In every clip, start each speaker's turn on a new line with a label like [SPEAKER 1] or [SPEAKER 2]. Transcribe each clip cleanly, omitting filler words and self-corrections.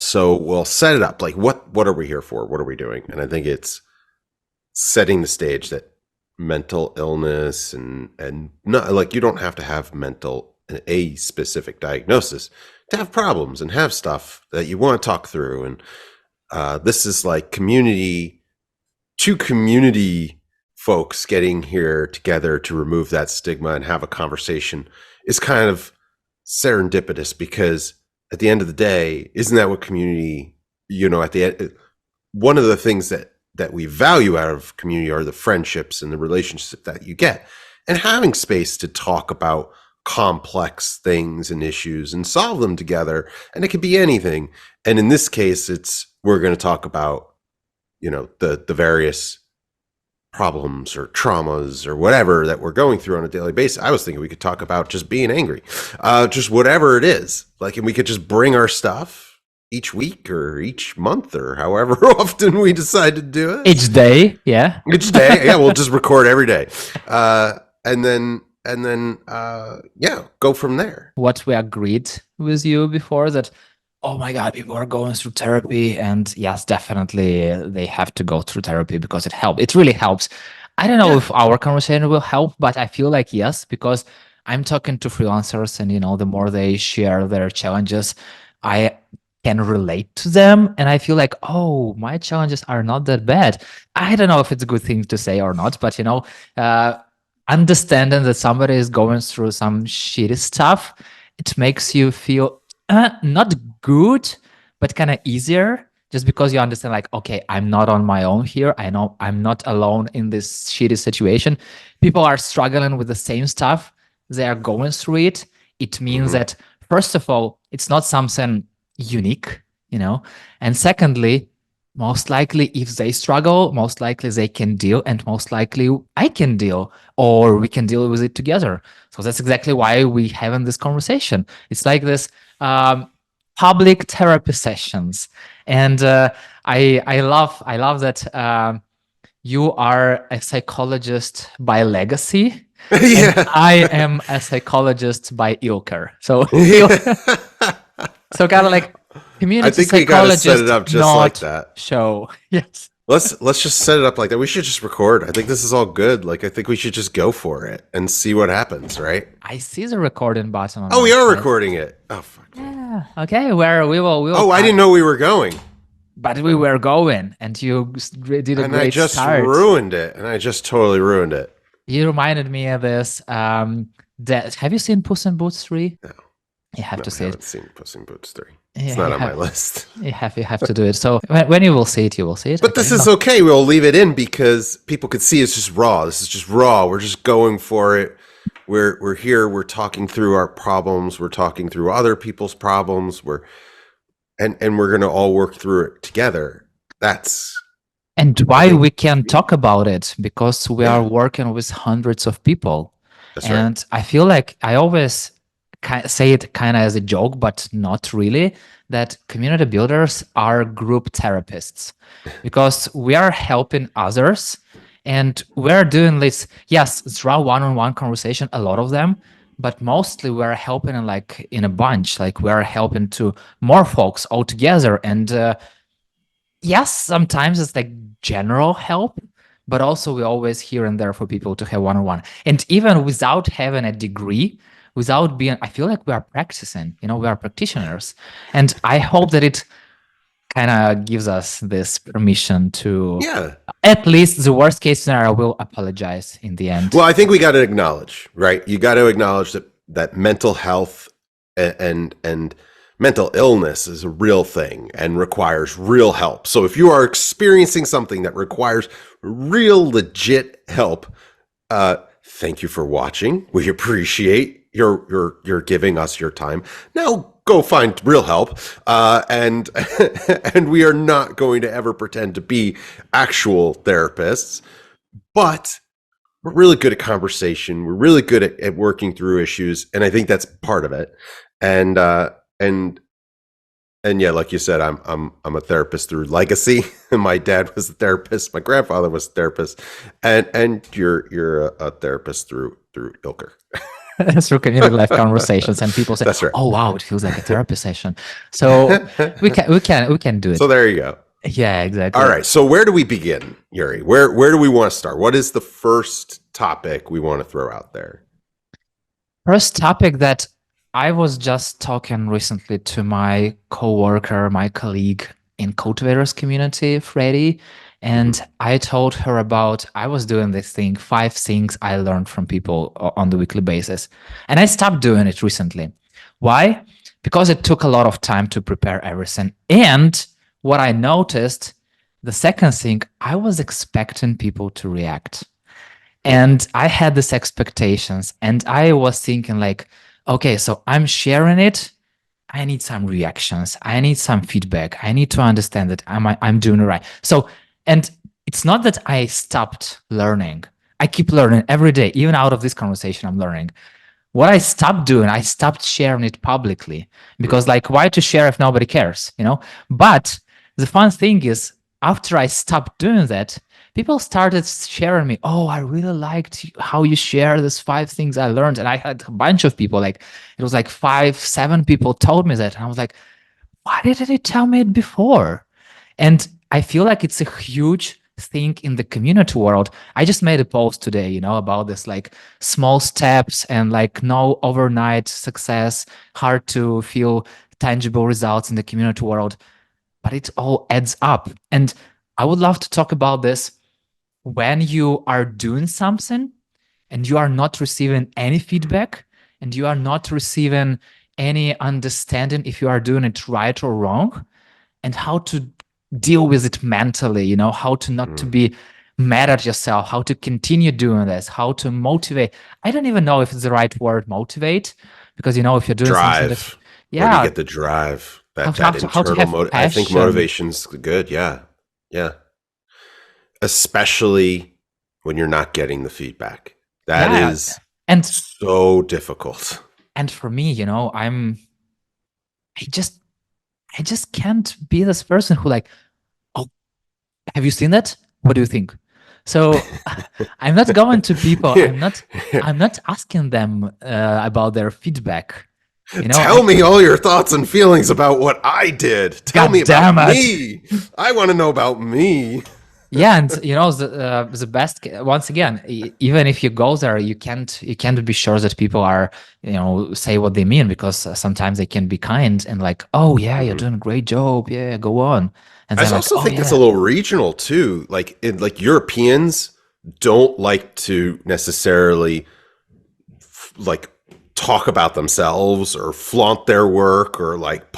[SPEAKER 1] So we'll set it up. Like, what are we here for? What are we doing? And I think it's setting the stage that mental illness and not like you don't have to have a specific diagnosis to have problems and have stuff that you want to talk through. And this is like two community folks getting here together to remove that stigma and have a conversation is kind of serendipitous, because at the end of the day, isn't that what community, at the end, one of the things that we value out of community are the friendships and the relationships that you get, and having space to talk about complex things and issues and solve them together. And it could be anything. And in this case, we're going to talk about, the various problems or traumas or whatever that we're going through on a daily basis. I was thinking we could talk about just being angry, just whatever it is. Like, and we could just bring our stuff each week or each month or however often we decide to do it.
[SPEAKER 2] Each day, yeah.
[SPEAKER 1] Each day, yeah. We'll just record every day, and then go from there.
[SPEAKER 2] What we agreed with you before, that, oh my God, people are going through therapy, and yes, definitely they have to go through therapy because it helps. It really helps. I don't know if our conversation will help, but I feel like yes, because I'm talking to freelancers, and the more they share their challenges, I can relate to them, and I feel like, oh, my challenges are not that bad. I don't know if it's a good thing to say or not, but understanding that somebody is going through some shitty stuff, it makes you feel not good, but kind of easier, just because you understand, like, okay, I'm not on my own here. I know I'm not alone in this shitty situation. People are struggling with the same stuff. They are going through it. It means that, first of all, it's not something unique, and secondly, most likely if they struggle, most likely they can deal, and most likely I can deal, or we can deal with it together. So that's exactly why we having this conversation. It's like this public therapy sessions, and I love that you are a psychologist by legacy. And I am a psychologist by Ilker. So so kind of like community.
[SPEAKER 1] I think we gotta set it up just like that.
[SPEAKER 2] Show. Yes.
[SPEAKER 1] Let's just set it up like that. We should just record. I think this is all good. Like, I think we should just go for it and see what happens, right?
[SPEAKER 2] I see the recording button on
[SPEAKER 1] we are recording it. Oh fuck.
[SPEAKER 2] Yeah. Okay, where we will
[SPEAKER 1] Oh, I didn't know we were going.
[SPEAKER 2] But we were going, and you did a
[SPEAKER 1] and
[SPEAKER 2] great
[SPEAKER 1] I just
[SPEAKER 2] start.
[SPEAKER 1] ruined it. And I just totally ruined it.
[SPEAKER 2] You reminded me of this. Have you seen Puss in Boots 3?
[SPEAKER 1] No.
[SPEAKER 2] You have to see it.
[SPEAKER 1] I haven't seen Puss in Boots 3. It's not on my list.
[SPEAKER 2] You have to do it. So when you will see it, you will see it.
[SPEAKER 1] But this is okay. We'll leave it in because people could see it's just raw. This is just raw. We're just going for it. We're here. We're talking through our problems. We're talking through other people's problems. And we're going to all work through it together.
[SPEAKER 2] And why we can talk about it, because we are working with hundreds of people.
[SPEAKER 1] That's
[SPEAKER 2] and
[SPEAKER 1] right.
[SPEAKER 2] I feel like I always say it kind of as a joke, but not really, that community builders are group therapists, because we are helping others, and we're doing this. Yes, it's raw one-on-one conversation, a lot of them, but mostly we're helping in a bunch. Like, we're helping to more folks all together. And yes, sometimes it's like general help, but also we're always here and there for people to have one-on-one. And even without having a degree, without being, I feel like we are practicing, we are practitioners. And I hope that it kind of gives us this permission to, at least the worst case scenario, will apologize in the end.
[SPEAKER 1] Well, I think we got to acknowledge, right? You got to acknowledge that mental health and mental illness is a real thing and requires real help. So if you are experiencing something that requires real legit help, thank you for watching. We appreciate your giving us your time. Now go find real help, and we are not going to ever pretend to be actual therapists, but we're really good at conversation. We're really good at working through issues, and I think that's part of it. And yeah, like you said, I'm a therapist through legacy. My dad was a therapist. My grandfather was a therapist, and you're a therapist through Ilker.
[SPEAKER 2] through community life conversations, and people say,
[SPEAKER 1] That's right.
[SPEAKER 2] "Oh wow, it feels like a therapy session." So we can do it.
[SPEAKER 1] So there you go.
[SPEAKER 2] Yeah,
[SPEAKER 1] All
[SPEAKER 2] exactly.
[SPEAKER 1] right. So where do we begin, Yurii? Where do we want to start? What is the first topic we want to throw out there?
[SPEAKER 2] First topic that I was just talking recently to my coworker, my colleague in cultivators community, Freddie,
[SPEAKER 1] Mm-hmm.
[SPEAKER 2] and I told her about I was doing this thing, 5 things I learned from people on the weekly basis. And I stopped doing it recently. Why? Because it took a lot of time to prepare everything. And what I noticed, the second thing, I was expecting people to react. And I had these expectations, and I was thinking like, okay, so I'm sharing it. I need some reactions. I need some feedback. I need to understand that I'm doing it right. So, and it's not that I stopped learning. I keep learning every day. Even out of this conversation, I'm learning. What I stopped doing, I stopped sharing it publicly, because like, why to share if nobody cares, you know? But the fun thing is, after I stopped doing that, people started sharing me, oh, I really liked how you share these 5 things I learned. And I had a bunch of people, like it was like 5, 7 people told me that. And I was like, why didn't they tell me it before? And I feel like it's a huge thing in the community world. I just made a post today, about this, like small steps and like no overnight success, hard to feel tangible results in the community world, but it all adds up. And I would love to talk about this. When you are doing something and you are not receiving any feedback, and you are not receiving any understanding if you are doing it right or wrong, and how to deal with it mentally, how to not to
[SPEAKER 1] Mm.
[SPEAKER 2] be mad at yourself, how to continue doing this, how to motivate. I don't even know if it's the right word, motivate, because if you're doing something that,
[SPEAKER 1] Drive. Where do you
[SPEAKER 2] yeah,
[SPEAKER 1] get the drive?
[SPEAKER 2] how,
[SPEAKER 1] That
[SPEAKER 2] how
[SPEAKER 1] that
[SPEAKER 2] to how to
[SPEAKER 1] internal
[SPEAKER 2] have
[SPEAKER 1] motive. I think
[SPEAKER 2] passion.
[SPEAKER 1] motivation's good. Yeah. Yeah. Especially when you're not getting the feedback. That
[SPEAKER 2] Yeah,
[SPEAKER 1] is
[SPEAKER 2] and
[SPEAKER 1] so difficult.
[SPEAKER 2] for me, I just I just can't be this person who like, oh, have you seen that? What do you think? So I'm not going to people. I'm not asking them about their feedback.
[SPEAKER 1] Tell me all your thoughts and feelings about what I did. Tell me
[SPEAKER 2] God
[SPEAKER 1] about
[SPEAKER 2] damn it.
[SPEAKER 1] me. I want to know about me.
[SPEAKER 2] Yeah, and the best, once again, even if you go there, you can't be sure that people are, say what they mean, because sometimes they can be kind and like, oh yeah, you're
[SPEAKER 1] Mhm.
[SPEAKER 2] doing a great job, yeah, go on. And
[SPEAKER 1] I
[SPEAKER 2] then like,
[SPEAKER 1] also
[SPEAKER 2] oh
[SPEAKER 1] think it's a
[SPEAKER 2] yeah.
[SPEAKER 1] little regional too. Like Europeans don't like to necessarily like talk about themselves or flaunt their work or like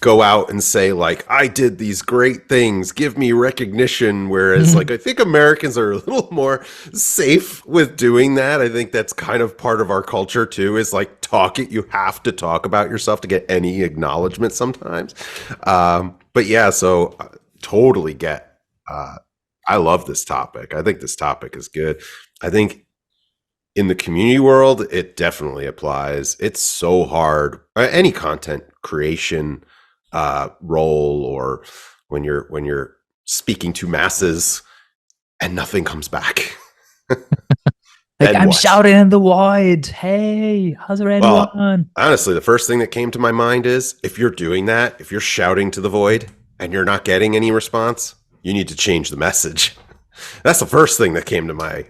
[SPEAKER 1] go out and say like I did these great things, give me recognition, whereas like I think Americans are a little more safe with doing that. I think that's kind of part of our culture too, is like you have to talk about yourself to get any acknowledgement sometimes. But yeah, so totally get I love this topic. I think this topic is good. I think in the community world, it definitely applies. It's so hard. Any content creation role, or when you're speaking to masses and nothing comes back,
[SPEAKER 2] Like,
[SPEAKER 1] then
[SPEAKER 2] I'm
[SPEAKER 1] what?
[SPEAKER 2] shouting in the void. Hey, how's there
[SPEAKER 1] Well,
[SPEAKER 2] anyone?
[SPEAKER 1] honestly, the first thing that came to my mind is if you're doing that, if you're shouting to the void and you're not getting any response, you need to change the message. That's the first thing that came to my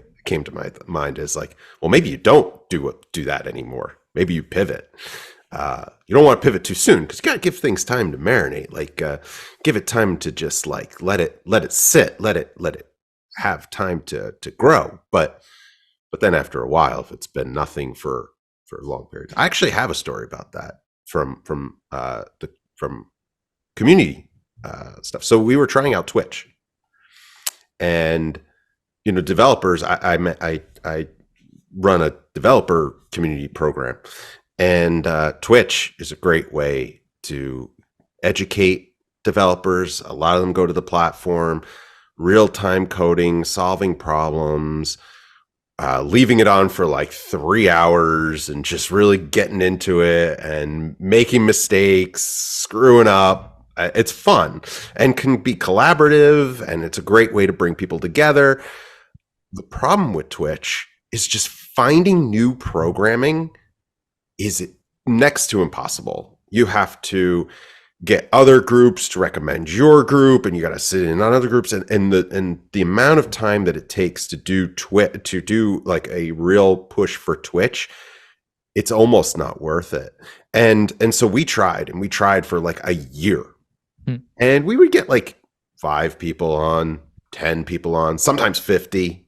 [SPEAKER 1] mind is like, well, maybe you don't do that anymore. Maybe you pivot. You don't want to pivot too soon because you got to give things time to marinate. Like, give it time to just like let it sit, let it have time to grow. But then after a while, if it's been nothing for a long period, I actually have a story about that from community stuff. So we were trying out Twitch, and developers. I run a developer community program, and Twitch is a great way to educate developers. A lot of them go to the platform, real time coding, solving problems, leaving it on for like 3 hours and just really getting into it and making mistakes, screwing up. It's fun and can be collaborative, and it's a great way to bring people together. The problem with Twitch is just finding new programming is next to impossible. You have to get other groups to recommend your group, and you got to sit in on other groups, and the amount of time that it takes to do like a real push for Twitch, it's almost not worth it. And so we tried for like a year, and we would get like 5 people on, 10 people on, sometimes 50.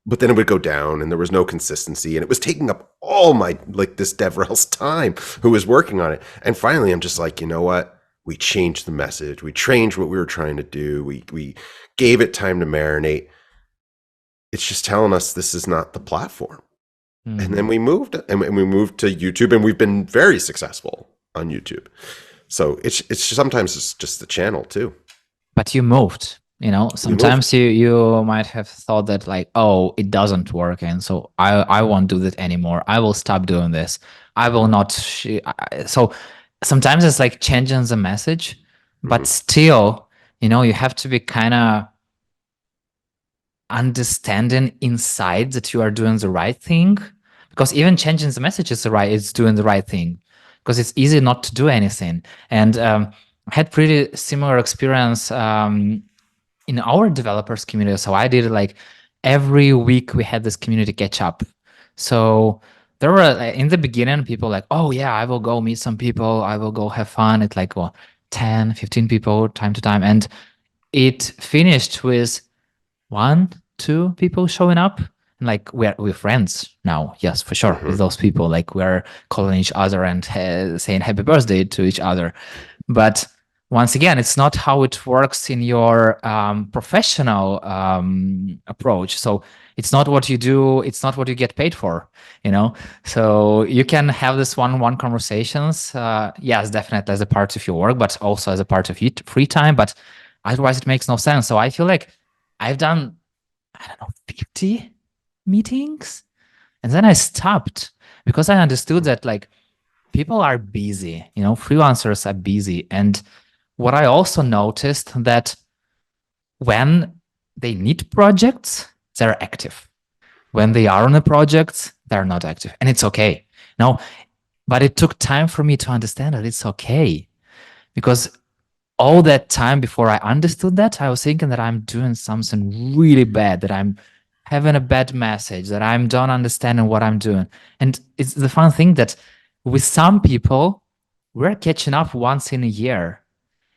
[SPEAKER 1] But then it would go down, and there was no consistency, and it was taking up all my, like, this DevRel's time who was working on it. And finally, I'm just like, you know what? We changed the message. We changed what we were trying to do. We gave it time to marinate. It's just telling us this is not the platform. And then we moved to YouTube, and we've been very successful on YouTube. So it's sometimes it's just the channel too.
[SPEAKER 2] But you moved. Sometimes you might have thought that like, oh, it doesn't work, and so I won't do that anymore. I will stop doing this. I will not. So sometimes it's like changing the message, but still, you have to be kind of understanding inside that you are doing the right thing, because even changing the message is doing the right thing, because it's easy not to do anything. And I had pretty similar experience in our developers community. So I did like every week we had this community catch up. So there were in the beginning people like, oh yeah, I will go meet some people. I will go have fun. It's like 10, 15 people time to time. And it finished with 1, 2 people showing up. And like we're friends now. Yes, for sure. With those people, like we're calling each other and saying happy birthday to each other. But once again, it's not how it works in your professional approach. So it's not what you do. It's not what you get paid for, So you can have this one-on-one conversations. Yes, definitely as a part of your work, but also as a part of your free time. But otherwise, it makes no sense. So I feel like I've done, 50 meetings. And then I stopped because I understood that like people are busy, freelancers are busy. And what I also noticed that when they need projects, they're active. When they are on a project, they're not active. And it's okay. But it took time for me to understand that it's okay. Because all that time before I understood that, I was thinking that I'm doing something really bad, that I'm having a bad message, that I'm don't understanding what I'm doing. And it's the fun thing that with some people, we're catching up once in a year.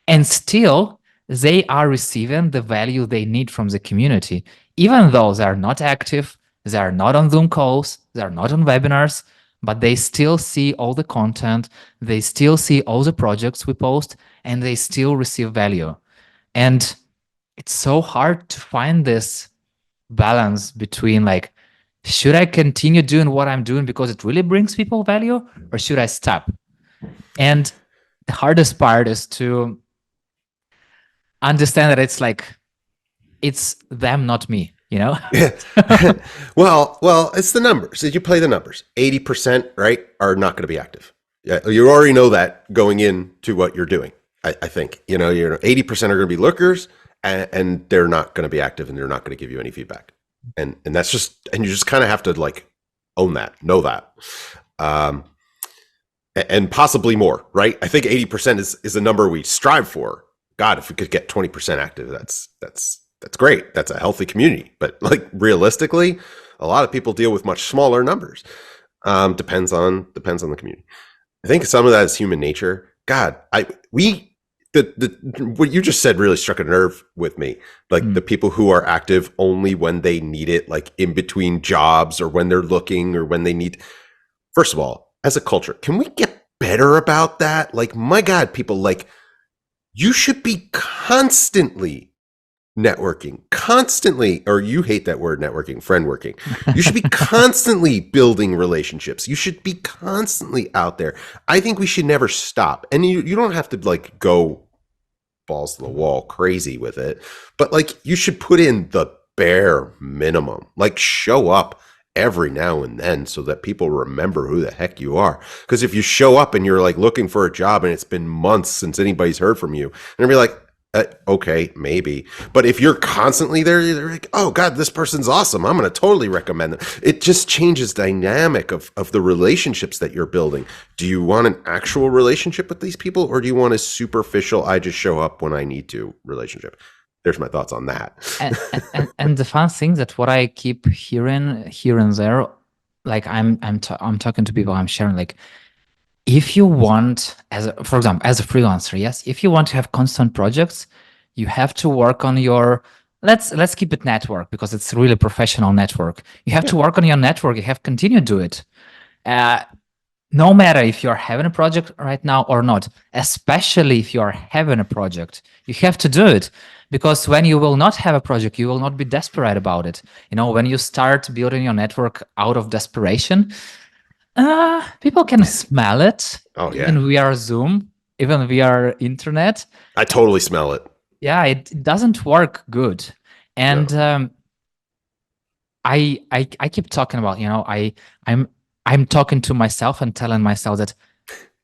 [SPEAKER 2] And still, they are receiving the value they need from the community, even though they are not active, they are not on Zoom calls, they are not on webinars, but they still see all the content, they still see all the projects we post, and they still receive value. And it's so hard to find this balance between like, should I continue doing what I'm doing because it really brings people value, or should I stop? And the hardest part is to understand that it's like, it's them, not me,
[SPEAKER 1] Well, it's the numbers. Did you play the numbers? 80%, right, are not going to be active. Yeah, you already know that going into what you're doing. I think 80% are going to be lurkers, and they're not going to be active, and they're not going to give you any feedback. And that's just, and you just kind of have to like own that, know that, and possibly more, right? I think 80% is a number we strive for. God, if we could get 20% active, that's great. That's a healthy community. But like realistically, a lot of people deal with much smaller numbers. Depends on the community. I think some of that is human nature. God, what you just said really struck a nerve with me. Like the people who are active only when they need it, like in between jobs or when they're looking or when they need. First of all, as a culture, can we get better about that? Like, my God, people, like, you should be constantly networking, or you hate that word, networking, friend working. You should be constantly building relationships. You should be constantly out there. I think we should never stop. And you don't have to like go balls to the wall crazy with it, but like you should put in the bare minimum, like show up every now and then so that people remember who the heck you are. Because if you show up and you're like looking for a job and it's been months since anybody's heard from you, and they'll be like, Okay, maybe. But if you're constantly there, you're like, oh God, this person's awesome. I'm going to totally recommend them. It just changes dynamic of the relationships that you're building. Do you want an actual relationship with these people, or do you want a superficial, I just show up when I need to relationship? There's my thoughts on that.
[SPEAKER 2] And the fun thing that what I keep hearing here and there, like I'm talking to people, I'm sharing like, if you want, for example, as a freelancer, yes, if you want to have constant projects, you have to work on your, let's keep it network, because it's really professional network. You have to work on your network. You have to continue to do it. No matter if you're having a project right now or not, especially if you're having a project, you have to do it, because when you will not have a project, you will not be desperate about it. When you start building your network out of desperation, people can smell it.
[SPEAKER 1] Oh yeah,
[SPEAKER 2] Even via Zoom, even via internet.
[SPEAKER 1] I totally smell it.
[SPEAKER 2] Yeah, it doesn't work good. And
[SPEAKER 1] No.
[SPEAKER 2] I keep talking about, I'm talking to myself and telling myself that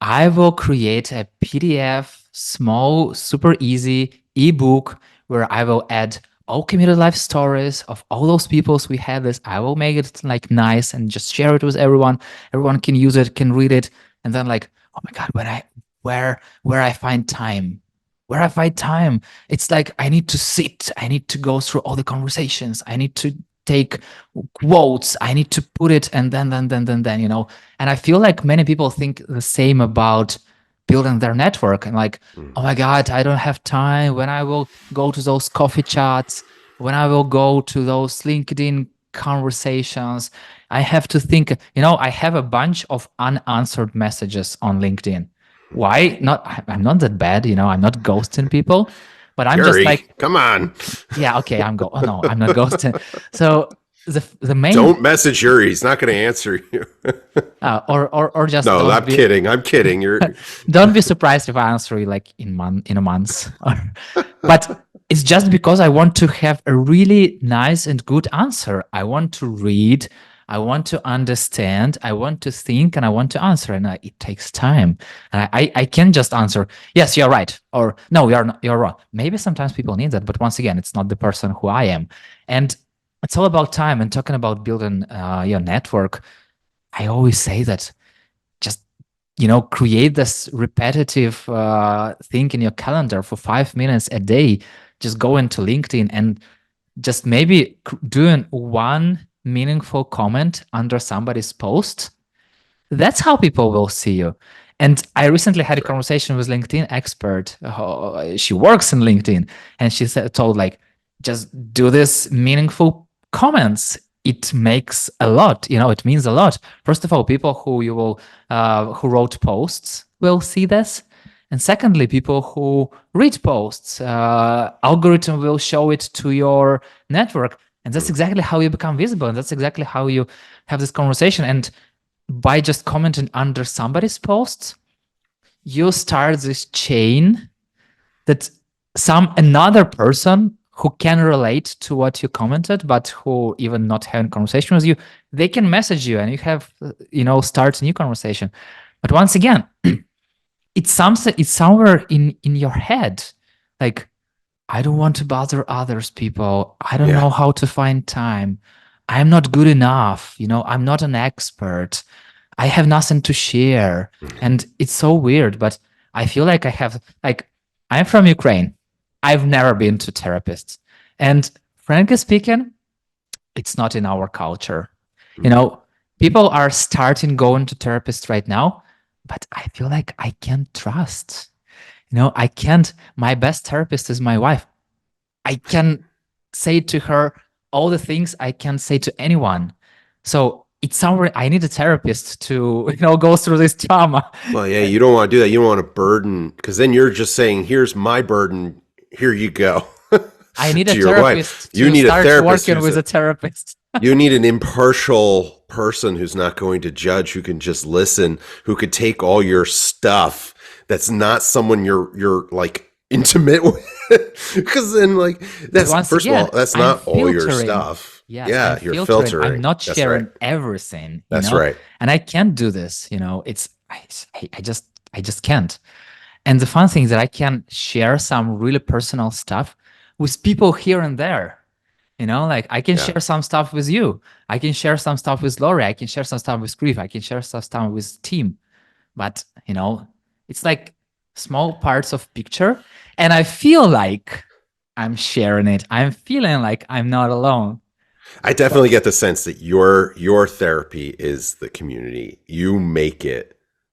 [SPEAKER 2] I will create a PDF, small, super easy ebook where I will add all community life stories of all those peoples we had this. I will make it like nice and just share it with everyone. Everyone can use it, can read it, and then like, oh my God, where I find time, where I find time. It's like I need to sit, I need to go through all the conversations, I need to take quotes, I need to put it, and then, and I feel like many people think the same about building their network, and like, oh my God, I don't have time. When I will go to those coffee chats, when I will go to those LinkedIn conversations, I have to think, I have a bunch of unanswered messages on LinkedIn. Why not? I'm not that bad, I'm not ghosting people, but I'm just
[SPEAKER 1] Yurii,
[SPEAKER 2] like,
[SPEAKER 1] come on.
[SPEAKER 2] yeah, okay, oh no, I'm not ghosting. So the main,
[SPEAKER 1] Don't message Yurii. He's not going to answer you.
[SPEAKER 2] or just
[SPEAKER 1] No, I'm kidding. I'm kidding.
[SPEAKER 2] Don't be surprised if I answer you like in a month. But it's just because I want to have a really nice and good answer. I want to read, I want to understand, I want to think, and I want to answer. And it takes time. And I can't just answer, yes, you're right, or no, you're wrong. Maybe sometimes people need that, but once again, it's not the person who I am. And it's all about time. And talking about building your network, I always say that just create this repetitive thing in your calendar for 5 minutes a day. Just go into LinkedIn and just maybe doing one meaningful comment under somebody's post. That's how people will see you. And I recently had a conversation with LinkedIn expert. She works in LinkedIn, and she told like, just do this meaningful comments. It makes a lot. It means a lot. First of all, people who wrote posts will see this, and secondly, people who read posts, algorithm will show it to your network, and that's exactly how you become visible, and that's exactly how you have this conversation. And by just commenting under somebody's posts, you start this chain that another person who can relate to what you commented, but who even not having conversation with you, they can message you and you have, start a new conversation. But once again, it's somewhere in your head. Like, I don't want to bother others people. I don't know how to find time. I'm not good enough. I'm not an expert. I have nothing to share. And it's so weird, but I feel like I'm from Ukraine. I've never been to therapists. And frankly speaking, it's not in our culture. People are starting going to therapists right now, but I feel like I can't trust. I can't. My best therapist is my wife. I can say to her all the things I can't say to anyone. So it's somewhere I need a therapist to, go through this trauma.
[SPEAKER 1] Well, yeah, you don't want to do that. You don't want to burden, because then you're just saying, here's my burden. Here you go.
[SPEAKER 2] I need a
[SPEAKER 1] your
[SPEAKER 2] therapist
[SPEAKER 1] wife. You need
[SPEAKER 2] start
[SPEAKER 1] a therapist
[SPEAKER 2] working with a therapist.
[SPEAKER 1] You need an impartial person who's not going to judge, who can just listen, who could take all your stuff. That's not someone you're like intimate with. Because then, like, that's first of all, that's not all your stuff.
[SPEAKER 2] Yes,
[SPEAKER 1] yeah, you're filtering.
[SPEAKER 2] I'm not sharing everything.
[SPEAKER 1] That's right.
[SPEAKER 2] And I can't do this. It's I just can't. And the fun thing is that I can share some really personal stuff with people here and there. Like I can
[SPEAKER 1] Yeah.
[SPEAKER 2] share some stuff with you. I can share some stuff with Lori. I can share some stuff with Grief. I can share some stuff with Team. But, it's like small parts of picture. And I feel like I'm sharing it. I'm feeling like I'm not alone.
[SPEAKER 1] I definitely get the sense that your therapy is the community. You make it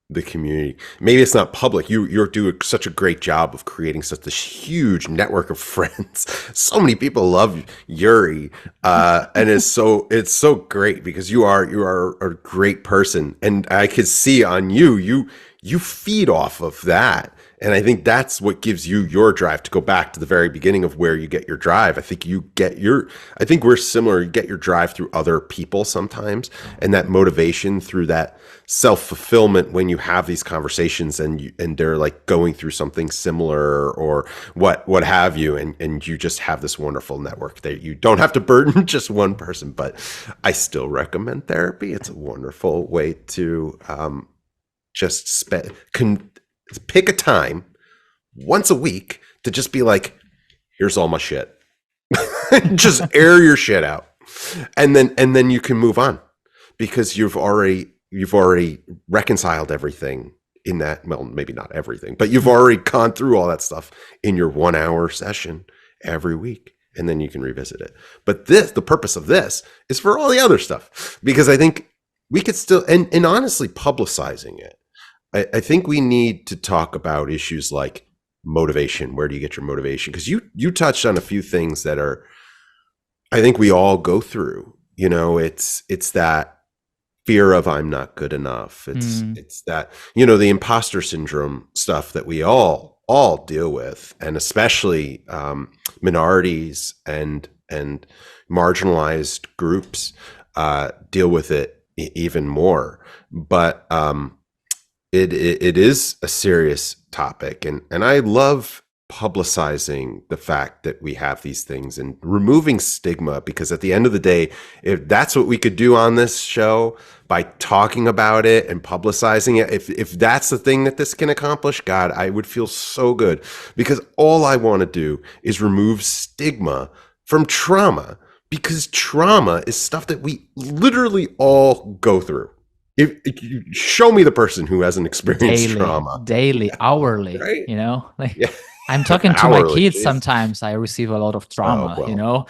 [SPEAKER 1] the community. Maybe it's not public. You do such a great job of creating such a huge network of friends. So many people love Yurii, and it's so great because you are a great person, and I could see on you feed off of that. And I think that's what gives you your drive. To go back to the very beginning of where you get your drive, I think we're similar. You get your drive through other people sometimes, and that motivation through that self-fulfillment when you have these conversations and they're like going through something similar or what have you, and you just have this wonderful network that you don't have to burden just one person. But I still recommend therapy. It's a wonderful way to just pick a time once a week to just be like, here's all my shit. Just air your shit out. And then you can move on because you've already reconciled everything in that. Well, maybe not everything, but you've already gone through all that stuff in your 1 hour session every week. And then you can revisit it. But the purpose of this is for all the other stuff, because I think we could still, and honestly, publicizing it. I think we need to talk about issues like motivation. Where do you get your motivation? Because you touched on a few things that are, I think we all go through. It's that fear of I'm not good enough. It's that the imposter syndrome stuff that we all deal with, and especially minorities and marginalized groups deal with it even more. But it is a serious topic, and I love publicizing the fact that we have these things and removing stigma, because at the end of the day, if that's what we could do on this show by talking about it and publicizing it, if that's the thing that this can accomplish, God, I would feel so good, because all I want to do is remove stigma from trauma, because trauma is stuff that we literally all go through. If you show me the person who hasn't experienced trauma
[SPEAKER 2] daily, hourly,
[SPEAKER 1] right?
[SPEAKER 2] Like I'm talking to my kids.
[SPEAKER 1] Geez.
[SPEAKER 2] Sometimes I receive a lot of trauma,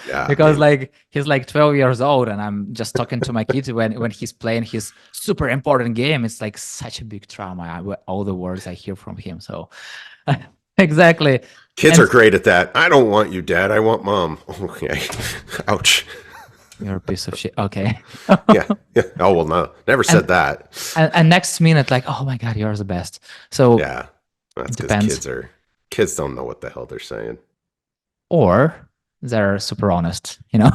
[SPEAKER 1] Yeah,
[SPEAKER 2] because like he's like 12 years old, and I'm just talking to my kids when he's playing his super important game. It's like such a big trauma. All the words I hear from him. So exactly.
[SPEAKER 1] Kids are great at that. I don't want you, Dad. I want Mom. Okay. Ouch.
[SPEAKER 2] You're a piece of shit. Okay.
[SPEAKER 1] Yeah. Oh, well, no. Never said that.
[SPEAKER 2] And next minute, like, oh my God, you're the best. So
[SPEAKER 1] yeah, that's because kids don't know what the hell they're saying.
[SPEAKER 2] Or they're super honest,
[SPEAKER 1] Yeah.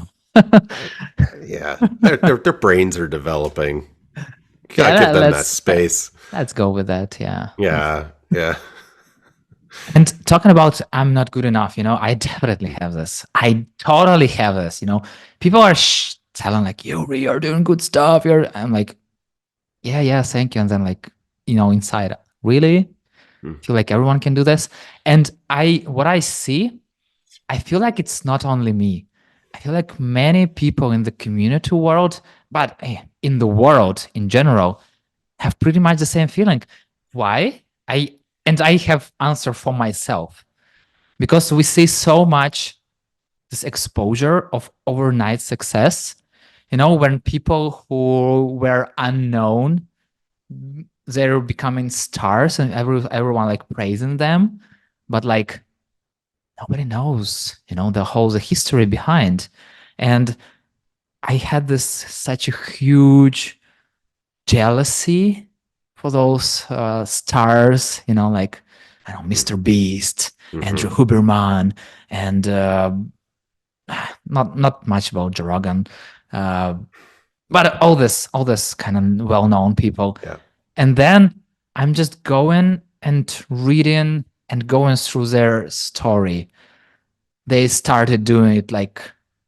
[SPEAKER 1] Their brains are developing. You gotta give them that space.
[SPEAKER 2] Let's go with that. Yeah.
[SPEAKER 1] Yeah.
[SPEAKER 2] And talking about I'm not good enough, I definitely have this. I totally have this, People are telling like, Yurii, you're doing good stuff. I'm like, yeah, thank you. And then like, inside, really? Feel like everyone can do this. And what I see, I feel like it's not only me. I feel like many people in the community world, but in the world in general, have pretty much the same feeling. Why? I have answer for myself, because we see so much this exposure of overnight success, when people who were unknown, they're becoming stars and everyone like praising them, but like nobody knows, the history behind. And I had such a huge jealousy for those stars, like, I don't know, Mr. Beast, Andrew Huberman, and not much about Joe Rogan, but all this kind of well-known people.
[SPEAKER 1] Yeah.
[SPEAKER 2] And then I'm just going and reading and going through their story. They started doing it like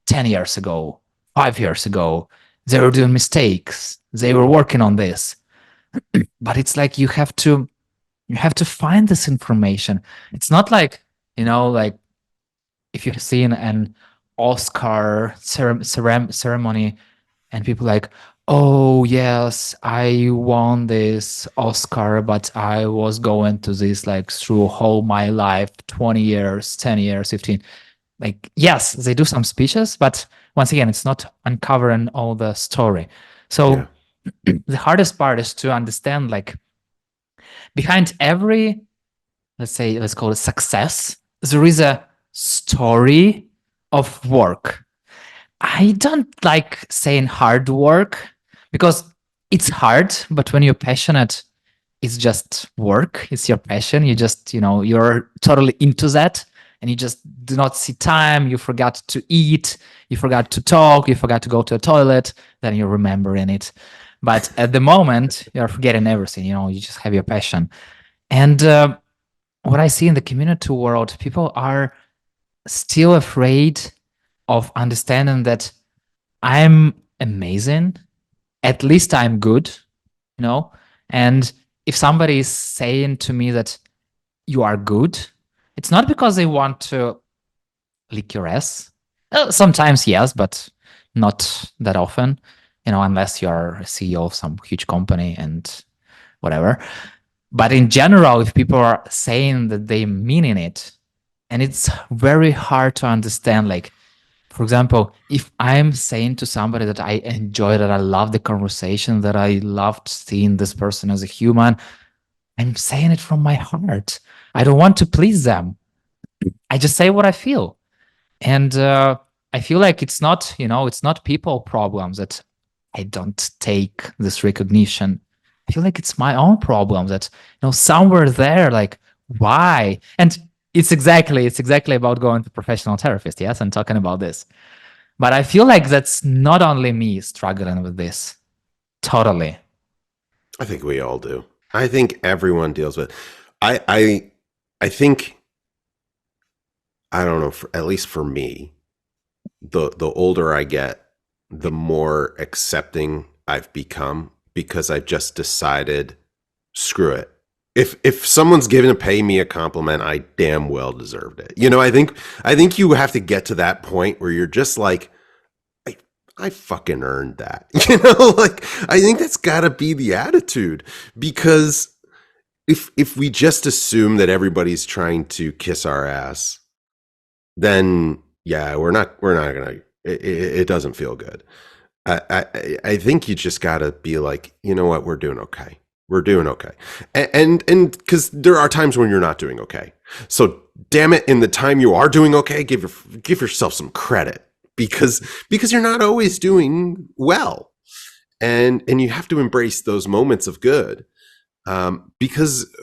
[SPEAKER 2] 10 years ago, 5 years ago. They were doing mistakes. They were working on this. But it's like you have to You have to find this information. It's not like, like if you've seen an Oscar ceremony and people like, oh yes, I won this Oscar, but I was going to this like through whole my life, 20 years, 10 years, 15. Like, yes, they do some speeches, but once again, it's not uncovering all the story.
[SPEAKER 1] Yeah.
[SPEAKER 2] So the hardest part is to understand, like, behind every, let's call it success, there is a story of work. I don't like saying hard work because it's hard, but when you're passionate, it's just work. It's your passion. You just, you're totally into that and you just do not see time. You forgot to eat. You forgot to talk. You forgot to go to the toilet. Then you're remembering it. But at the moment, you're forgetting everything. You just have your passion. And what I see in the community world, people are still afraid of understanding that I'm amazing. At least I'm good, and if somebody is saying to me that you are good, it's not because they want to lick your ass. Sometimes, yes, but not that often, unless you're a CEO of some huge company and whatever. But in general, if people are saying that they meaning it, and it's very hard to understand, like, for example, if I'm saying to somebody that I enjoy, that I love the conversation, that I loved seeing this person as a human, I'm saying it from my heart. I don't want to please them. I just say what I feel. And I feel like it's not people problems that I don't take this recognition. I feel like it's my own problem that, somewhere there, like, why? And it's exactly about going to professional therapist, yes, and talking about this. But I feel like that's not only me struggling with this. Totally.
[SPEAKER 1] I think we all do. I think everyone deals with. I think I don't know. At least for me, the older I get, the more accepting I've become because I just decided, screw it. If someone's going to pay me a compliment, I damn well deserved it. I think you have to get to that point where you're just like, I fucking earned that. Like I think that's got to be the attitude because if we just assume that everybody's trying to kiss our ass, then yeah, we're not gonna. It doesn't feel good. I think you just gotta be like, you know what, we're doing okay. We're doing okay, and because there are times when you're not doing okay. So damn it, in the time you are doing okay, give yourself some credit because you're not always doing well, and you have to embrace those moments of good, because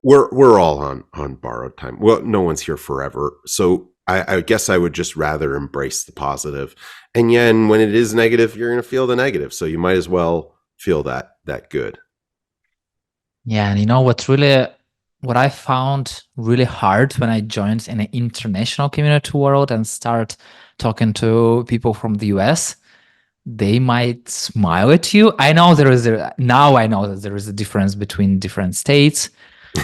[SPEAKER 1] we're all on borrowed time. Well, no one's here forever, so I guess I would just rather embrace the positive. And yeah, and when it is negative, you're going to feel the negative. So you might as well feel that good.
[SPEAKER 2] Yeah, and what I found really hard when I joined in an international community world and start talking to people from the US, they might smile at you. I know now I know that there is a difference between different states,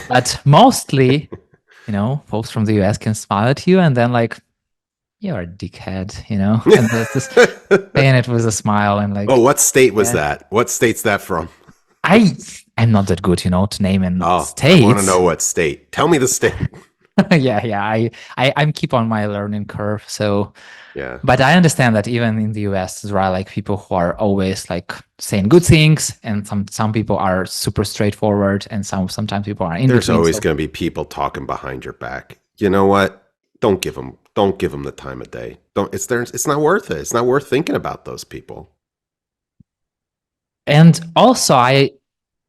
[SPEAKER 2] but mostly, folks from the US can smile at you and then like, you're a dickhead, and just saying it with a smile and
[SPEAKER 1] Oh,
[SPEAKER 2] like,
[SPEAKER 1] what state was
[SPEAKER 2] yeah.
[SPEAKER 1] that? What state's that from?
[SPEAKER 2] I'm not that good, to name in
[SPEAKER 1] Oh, I want to
[SPEAKER 2] states.
[SPEAKER 1] know what state. Tell me the state.
[SPEAKER 2] Yeah. I'm keep on my learning curve. So,
[SPEAKER 1] Yeah.
[SPEAKER 2] but I understand that even in the US, there are like people who are always like saying good things, and some people are super straightforward, and sometimes people are in
[SPEAKER 1] There's
[SPEAKER 2] between.
[SPEAKER 1] always
[SPEAKER 2] So,
[SPEAKER 1] going to be people talking behind your back. You know what? Don't give them the time of day. Don't. It's not worth it. It's not worth thinking about those people.
[SPEAKER 2] and also I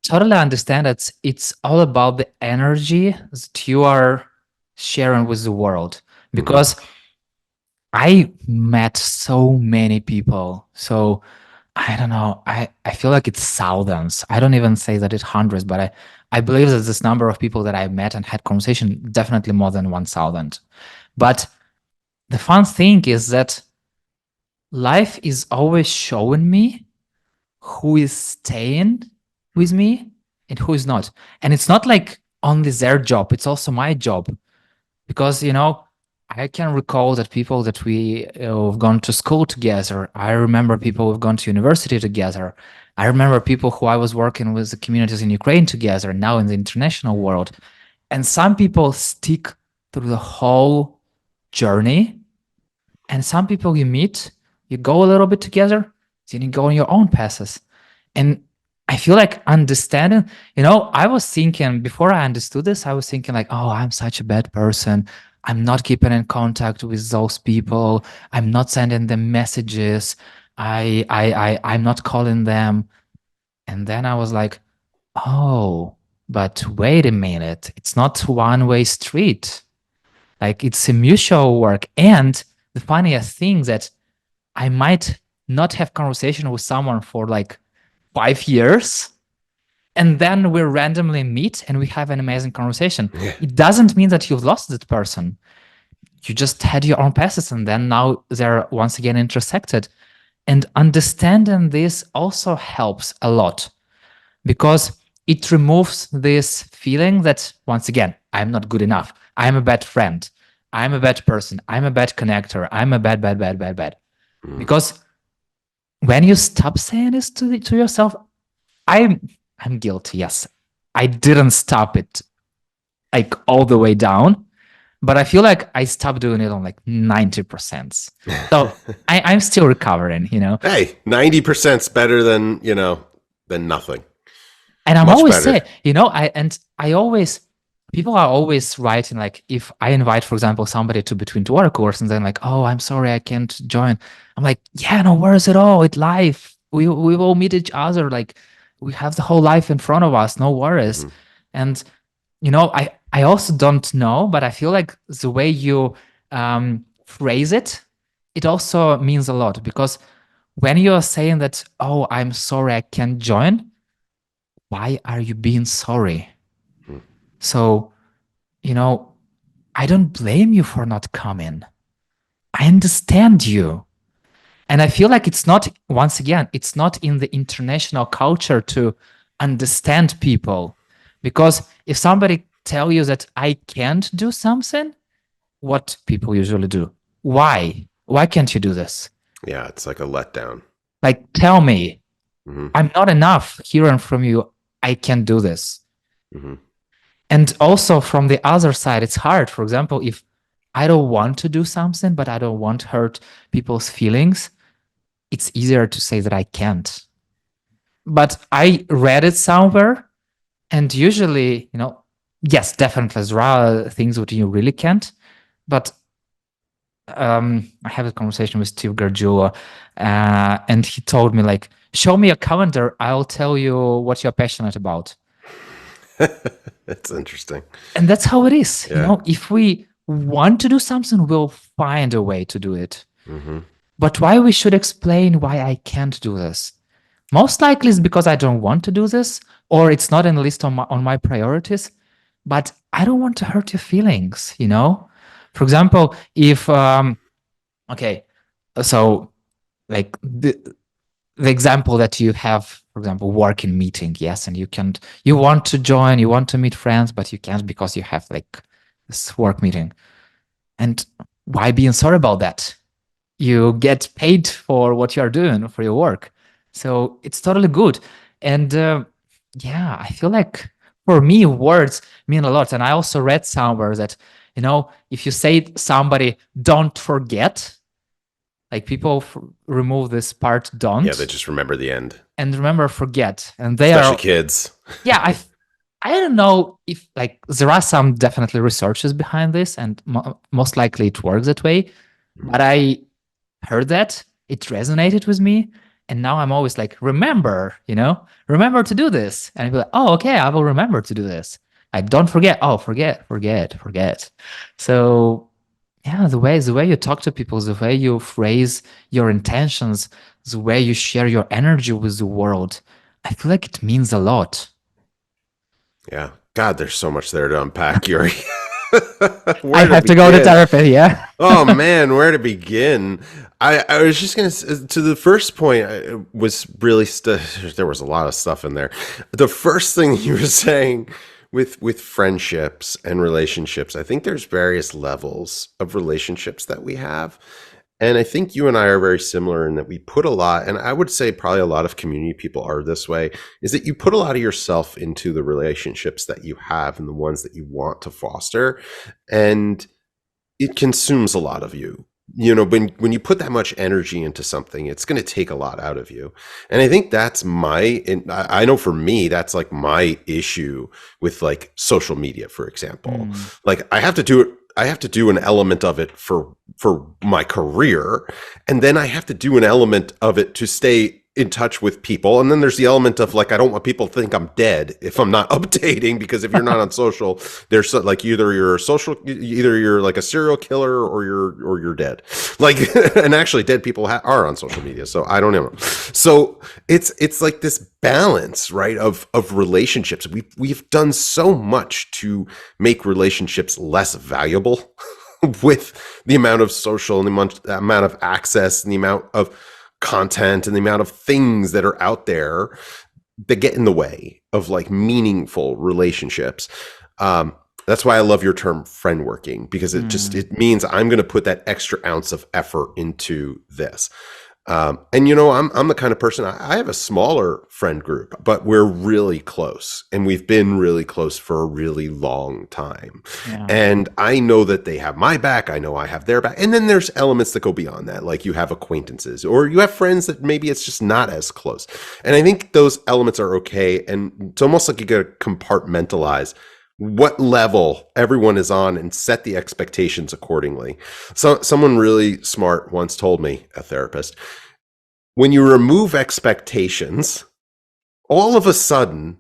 [SPEAKER 2] totally understand that it's all about the energy that you are sharing with the world,
[SPEAKER 1] Mm-hmm.
[SPEAKER 2] because I met so many people. So I don't know. I feel like it's thousands. I don't even say that it's hundreds, but I believe that this number of people that I met and had conversation, definitely more than 1,000. But the fun thing is that life is always showing me who is staying with me and who is not. And it's not like only their job, it's also my job. Because, I can recall that people that we have gone to school together. I remember people who've gone to university together. I remember people who I was working with the communities in Ukraine together, now in the international world. And some people stick through the whole journey. And some people you meet, you go a little bit together, then you go on your own paths. And I feel like understanding, I was thinking before I understood this, I was thinking like, oh, I'm such a bad person. I'm not keeping in contact with those people. I'm not sending them messages. I'm not calling them. And then I was like, oh, but wait a minute. It's not one-way street. Like it's a mutual work. And the funniest thing that I might not have conversation with someone for like 5 years, and then we randomly meet and we have an amazing conversation.
[SPEAKER 1] Yeah.
[SPEAKER 2] It doesn't mean that you've lost that person. You just had your own paths, and then now they're once again intersected. And understanding this also helps a lot, because it removes this feeling that, once again, I'm not good enough. I'm a bad friend. I'm a bad person. I'm a bad connector. I'm a bad, bad, bad, bad, bad. Because when you stop saying this to yourself, I'm guilty. Yes, I didn't stop it like all the way down, but I feel like I stopped doing it on like 90%. So I'm still recovering.
[SPEAKER 1] Hey, 90%'s better than than nothing.
[SPEAKER 2] And I'm
[SPEAKER 1] Much
[SPEAKER 2] always
[SPEAKER 1] better.
[SPEAKER 2] saying, people are always writing, like, if I invite, for example, somebody to Between Two Water course, and then like, oh, I'm sorry, I can't join. I'm like, yeah, no worries at all. It's life. We will meet each other. Like, we have the whole life in front of us. No worries. And I also don't know, but I feel like the way you phrase it, it also means a lot, because when you're saying that, oh, I'm sorry, I can't join, why are you being sorry? So, I don't blame you for not coming. I understand you. And I feel like it's not, once again, it's not in the international culture to understand people. Because if somebody tell you that I can't do something, what people usually do? Why? Why can't you do this?
[SPEAKER 1] Yeah, it's like a letdown.
[SPEAKER 2] Like, tell me, I'm not enough hearing from you, I can't do this. And also from the other side, it's hard. For example, if I don't want to do something, but I don't want to hurt people's feelings, it's easier to say that I can't. But I read it somewhere, and usually, yes, definitely there are things that you really can't. But I had a conversation with Steve Gargiulo, and he told me, like, show me a calendar, I'll tell you what you're passionate about.
[SPEAKER 1] That's interesting.
[SPEAKER 2] And that's how it is.
[SPEAKER 1] Yeah.
[SPEAKER 2] If we want to do something, we'll find a way to do it. But why we should explain why I can't do this? Most likely it's because I don't want to do this, or it's not in the list on my priorities. But I don't want to hurt your feelings. For example, if okay, so like the example that you have, for example, working meeting, yes, and you want to join, you want to meet friends, but you can't because you have like this work meeting. And why being sorry about that? You get paid for what you are doing, for your work. So it's totally good. And yeah, I feel like for me, words mean a lot. And I also read somewhere that, if you say somebody, don't forget, like people remove this part, don't.
[SPEAKER 1] Yeah, they just remember the end.
[SPEAKER 2] And remember, forget. And they
[SPEAKER 1] Especially
[SPEAKER 2] are
[SPEAKER 1] kids.
[SPEAKER 2] Yeah, I don't know if, like, there are some definitely researches behind this, and most likely it works that way. But I heard that, it resonated with me, and now I'm always like, remember to do this. And I'd be like, oh, okay, I will remember to do this. Like, don't forget. Oh, forget. So yeah, the way you talk to people, the way you phrase your intentions, the way you share your energy with the world, I feel like it means a lot.
[SPEAKER 1] Yeah. God, there's so much there to unpack, Yurii.
[SPEAKER 2] I have to go to therapy, yeah.
[SPEAKER 1] Oh man, where to begin? I was just gonna to the first point. Was really there was a lot of stuff in there. The first thing you were saying with friendships and relationships, I think there's various levels of relationships that we have. And I think you and I are very similar in that we put a lot, and I would say probably a lot of community people are this way, is that you put a lot of yourself into the relationships that you have and the ones that you want to foster. And it consumes a lot of you. You know, when you put that much energy into something, it's going to take a lot out of you. And I think that's and I know for me, that's like my issue with like social media, for example. Like I have to do it. I have to do an element of it for my career, and then I have to do an element of it to stay in touch with people. And then there's the element of like, I don't want people to think I'm dead if I'm not updating, because if you're not on social, there's like either you're like a serial killer or you're dead. Like, and actually dead people are on social media. So I don't know. So it's like this balance, right? Of relationships. We've done so much to make relationships less valuable with the amount of social and the amount of access and the amount of content and the amount of things that are out there that get in the way of like meaningful relationships. That's why I love your term friend working, because it means I'm going to put that extra ounce of effort into this. And you know, I'm the kind of person, I have a smaller friend group, but we're really close, and we've been really close for a really long time.
[SPEAKER 2] Yeah.
[SPEAKER 1] And I know that they have my back. I know I have their back. And then there's elements that go beyond that. Like you have acquaintances or you have friends that maybe it's just not as close. And I think those elements are okay. And it's almost like you got to compartmentalize what level everyone is on and set the expectations accordingly. So someone really smart once told me, a therapist, when you remove expectations, all of a sudden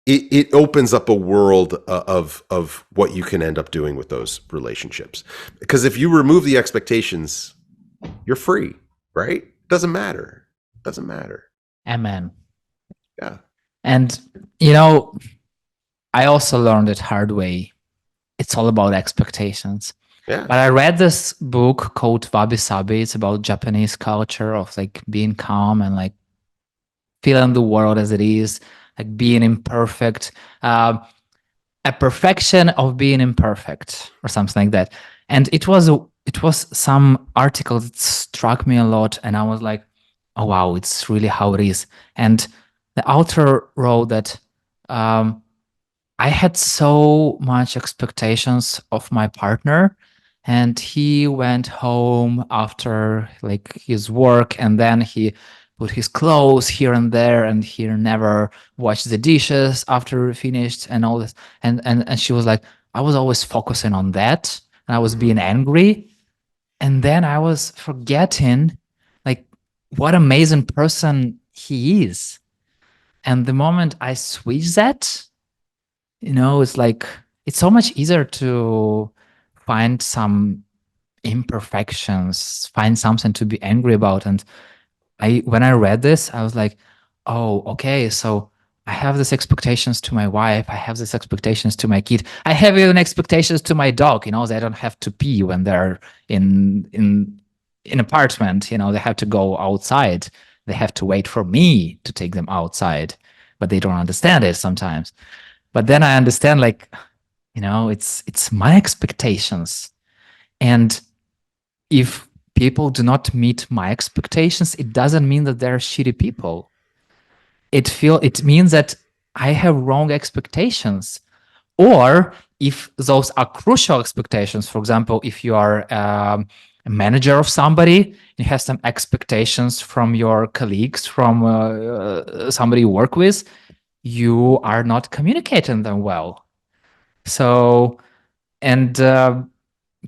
[SPEAKER 1] it opens up a world of what you can end up doing with those relationships. Because if you remove the expectations, you're free, right? Doesn't matter. Doesn't matter.
[SPEAKER 2] Amen.
[SPEAKER 1] Yeah.
[SPEAKER 2] And you know, I also learned it hard way. It's all about expectations.
[SPEAKER 1] Yeah.
[SPEAKER 2] But I read this book called Wabi Sabi. It's about Japanese culture of like being calm and like feeling the world as it is, like being imperfect, a perfection of being imperfect, or something like that. And it was some article that struck me a lot, and I was like, oh wow, it's really how it is. And the author wrote that I had so much expectations of my partner, and he went home after like his work, and then he put his clothes here and there, and he never washed the dishes after we finished and all this. And she was like, I was always focusing on that, and I was being angry, and then I was forgetting like what amazing person he is. And the moment I switched that, you know, it's like it's so much easier to find some imperfections, find something to be angry about. And when I read this, I was like, oh, okay, so I have these expectations to my wife, I have these expectations to my kid, I have even expectations to my dog, you know, they don't have to pee when they're in apartment, you know, they have to go outside, they have to wait for me to take them outside, but they don't understand it sometimes. But then I understand, like, you know, it's my expectations. And if people do not meet my expectations, it doesn't mean that they're shitty people. It means that I have wrong expectations. Or if those are crucial expectations, for example, if you are a manager of somebody, you have some expectations from your colleagues, from somebody you work with, you are not communicating them well. So, and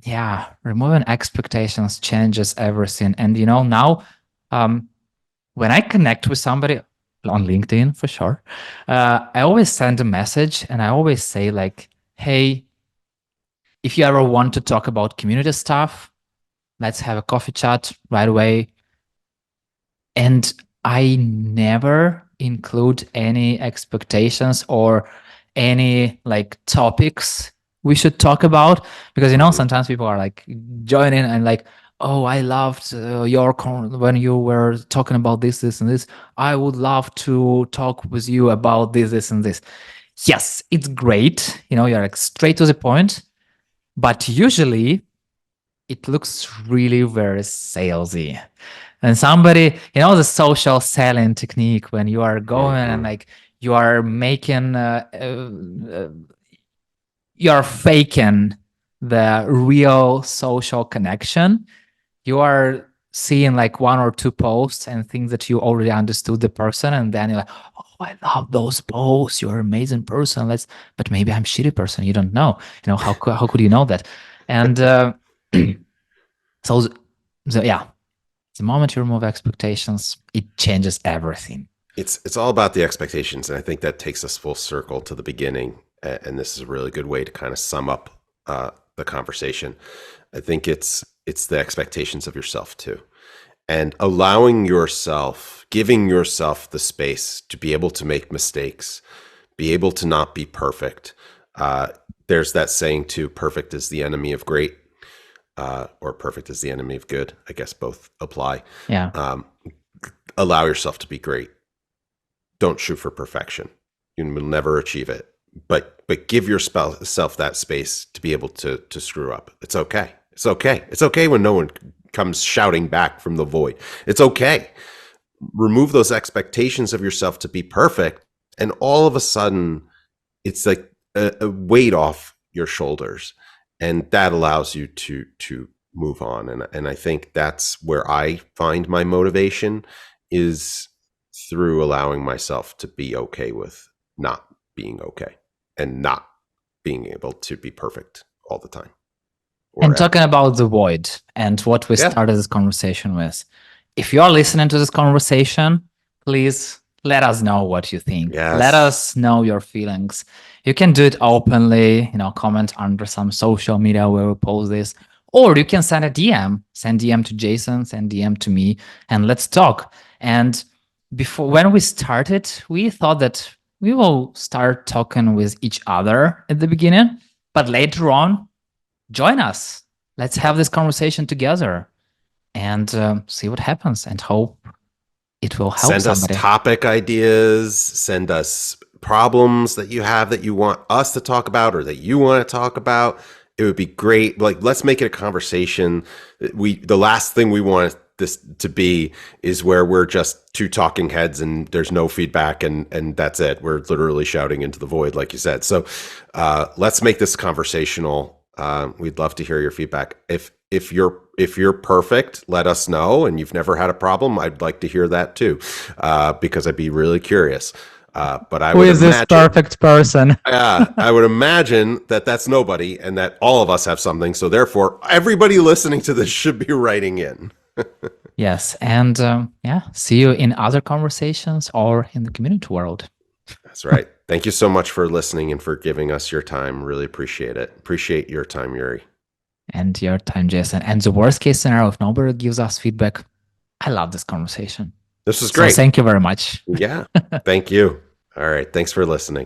[SPEAKER 2] yeah, removing expectations changes everything. And you know, now when I connect with somebody on LinkedIn, for sure, I always send a message, and I always say like, hey, if you ever want to talk about community stuff, let's have a coffee chat right away. And I never include any expectations or any like topics we should talk about, because you know, sometimes people are like joining and like, oh, I loved when you were talking about this and this, I would love to talk with you about this and this. yes, it's great. You're like straight to the point, but usually it looks really very salesy. And somebody, the social selling technique when you are going and like you are making, you're faking the real social connection. You are seeing like one or two posts and things that you already understood the person, and then you're like, oh, I love those posts, you're an amazing person, but maybe I'm a shitty person, you don't know. How could you know that? And so yeah, the moment you remove expectations, it changes everything.
[SPEAKER 1] It's all about the expectations, and I think that takes us full circle to the beginning. And this is a really good way to kind of sum up the conversation. I think it's the expectations of yourself too, and allowing yourself, giving yourself the space to be able to make mistakes, be able to not be perfect. There's that saying too: "Perfect is the enemy of great," or "Perfect is the enemy of good." I guess both apply.
[SPEAKER 2] Yeah.
[SPEAKER 1] Allow yourself to be great. Don't shoot for perfection. You will never achieve it. But give yourself that space to be able to screw up. It's okay. It's okay. It's okay when no one comes shouting back from the void. It's okay. Remove those expectations of yourself to be perfect, and all of a sudden, it's like a weight off your shoulders, and that allows you to move on. And I think that's where I find my motivation is through allowing myself to be okay with not being okay and not being able to be perfect all the time.
[SPEAKER 2] And talking about the void and what we started this conversation with, if you are listening to this conversation, please let us know what you think.
[SPEAKER 1] Yes.
[SPEAKER 2] Let us know your feelings. You can do it openly, comment under some social media where we post this, or you can send a DM. Send DM to Jason, send DM to me, and let's talk. And when we started, we thought that we will start talking with each other at the beginning, but later on, join us. Let's have this conversation together and see what happens, and hope it will help
[SPEAKER 1] somebody. Send us topic ideas, send us problems that you have that you want us to talk about or that you want to talk about. It would be great. Like, let's make it a conversation. The last thing we want this to be is where we're just two talking heads and there's no feedback and that's it. We're literally shouting into the void, like you said. So let's make this conversational. We'd love to hear your feedback. If you're perfect, let us know. And you've never had a problem, I'd like to hear that too, because I'd be really curious. But I would imagine,
[SPEAKER 2] this perfect person?
[SPEAKER 1] I would imagine that that's nobody, and that all of us have something. So therefore, everybody listening to this should be writing in.
[SPEAKER 2] Yes, and see you in other conversations or in the community world.
[SPEAKER 1] That's right. Thank you so much for listening and for giving us your time. Really appreciate it. Appreciate your time, Yurii.
[SPEAKER 2] And your time, Jason. And the worst case scenario, if nobody gives us feedback, I love this conversation.
[SPEAKER 1] This was great.
[SPEAKER 2] So thank you very much.
[SPEAKER 1] Yeah. Thank you. All right. Thanks for listening.